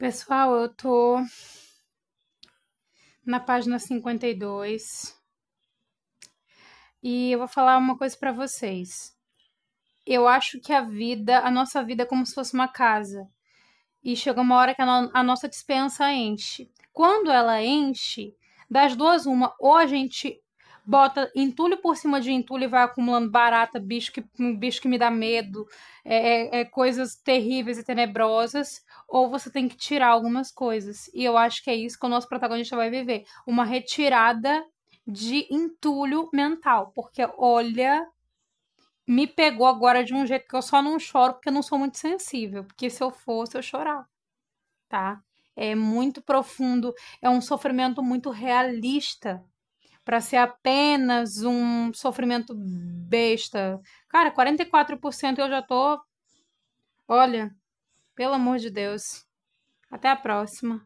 Pessoal, eu tô na página 52 e eu vou falar uma coisa pra vocês. Eu acho que a nossa vida é como se fosse uma casa e chega uma hora que a nossa despensa enche. Quando ela enche, das duas uma, ou a gente bota entulho por cima de entulho e vai acumulando barata, bicho que me dá medo, coisas terríveis e tenebrosas, ou você tem que tirar algumas coisas. E eu acho que é isso que o nosso protagonista vai viver. Uma retirada de entulho mental. Porque, olha, me pegou agora de um jeito que eu só não choro porque eu não sou muito sensível. Porque se eu fosse, eu chorava, tá? É muito profundo, é um sofrimento muito realista para ser apenas um sofrimento besta. Cara, 44% eu já tô. Olha, pelo amor de Deus. Até a próxima.